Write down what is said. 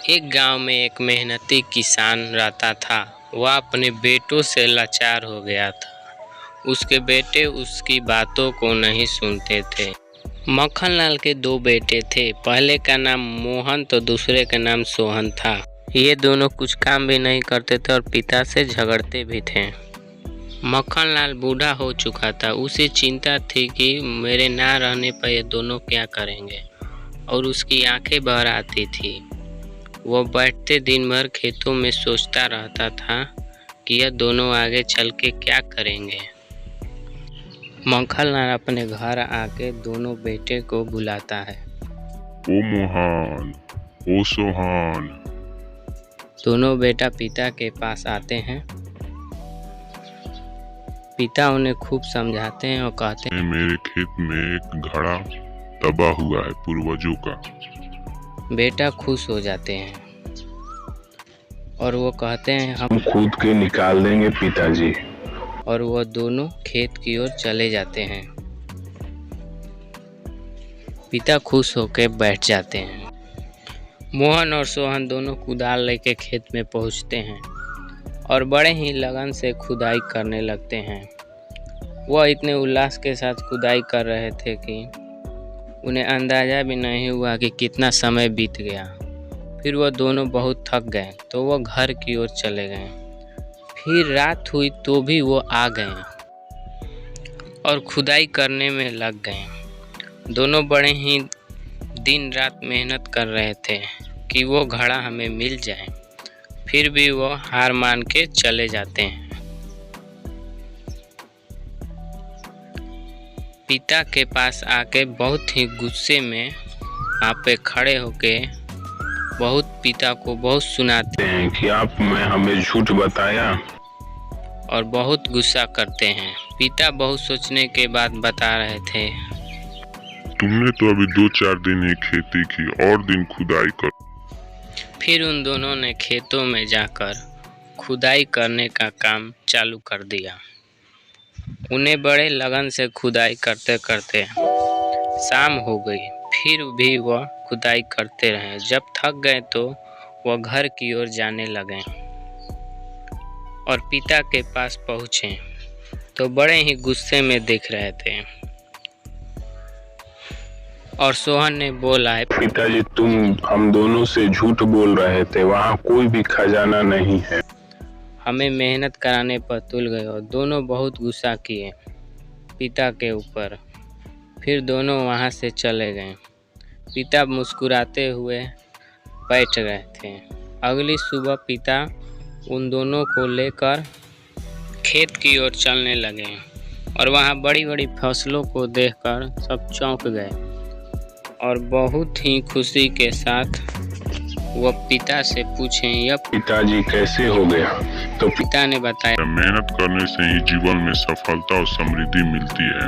एक गांव में एक मेहनती किसान रहता था। वह अपने बेटों से लाचार हो गया था। उसके बेटे उसकी बातों को नहीं सुनते थे। मक्खनलाल के दो बेटे थे। पहले का नाम मोहन तो दूसरे का नाम सोहन था। ये दोनों कुछ काम भी नहीं करते थे और पिता से झगड़ते भी थे। मक्खनलाल बूढ़ा हो चुका था। उसे चिंता थी कि मेरे ना रहने पर ये दोनों क्या करेंगे, और उसकी आंखें भर आती थी। वह बैठते दिन भर खेतों में सोचता रहता था कि यह दोनों आगे चल के क्या करेंगे। मक्खनलाल अपने घर आके दोनों बेटे को बुलाता है। ओ मोहन, ओ सोहन। दोनों बेटा पिता के पास आते हैं। पिता उन्हें खूब समझाते हैं और कहते हैं, मेरे खेत में एक घड़ा दबा हुआ है पूर्वजों का। बेटा खुश हो जाते हैं और वो कहते हैं, हम खुद के निकाल देंगे पिताजी। और वह दोनों खेत की ओर चले जाते हैं। पिता खुश होकर बैठ जाते हैं। मोहन और सोहन दोनों कुदाल लेके खेत में पहुंचते हैं और बड़े ही लगन से खुदाई करने लगते हैं। वह इतने उल्लास के साथ खुदाई कर रहे थे कि उन्हें अंदाजा भी नहीं हुआ कि कितना समय बीत गया। फिर वह दोनों बहुत थक गए तो वह घर की ओर चले गए। फिर रात हुई तो भी वो आ गए और खुदाई करने में लग गए। दोनों बड़े ही दिन रात मेहनत कर रहे थे कि वो घड़ा हमें मिल जाए। फिर भी वो हार मान के चले जाते हैं। पिता के पास आके बहुत ही गुस्से में वहाँ पे खड़े होके पिता को बहुत सुनाते हैं कि आप में हमें झूठ बताया और बहुत गुस्सा करते हैं। पिता बहुत सोचने के बाद बता रहे थे, तुमने तो अभी 2-4 दिन ही खेती की और दिन खुदाई कर। फिर उन दोनों ने खेतों में जाकर खुदाई करने का काम चालू कर दिया। उन्हें बड़े लगन से खुदाई करते करते शाम हो गई। फिर भी वह खुदाई करते रहे। जब थक गए तो वह घर की ओर जाने लगे और पिता के पास पहुँचे तो बड़े ही गुस्से में दिख रहे थे। और सोहन ने बोला, पिताजी तुम हम दोनों से झूठ बोल रहे थे, वहाँ कोई भी खजाना नहीं है। हमें मेहनत कराने पर तुल गए। और दोनों बहुत गुस्सा किए पिता के ऊपर। फिर दोनों वहाँ से चले गए। पिता मुस्कुराते हुए बैठ गए थे। अगली सुबह पिता उन दोनों को लेकर खेत की ओर चलने लगे और वहाँ बड़ी बड़ी फसलों को देखकर सब चौंक गए और बहुत ही खुशी के साथ वो पिता से पूछे, यह पिताजी कैसे हो गया? तो पिता ने बताया, मेहनत करने से ही जीवन में सफलता और समृद्धि मिलती है।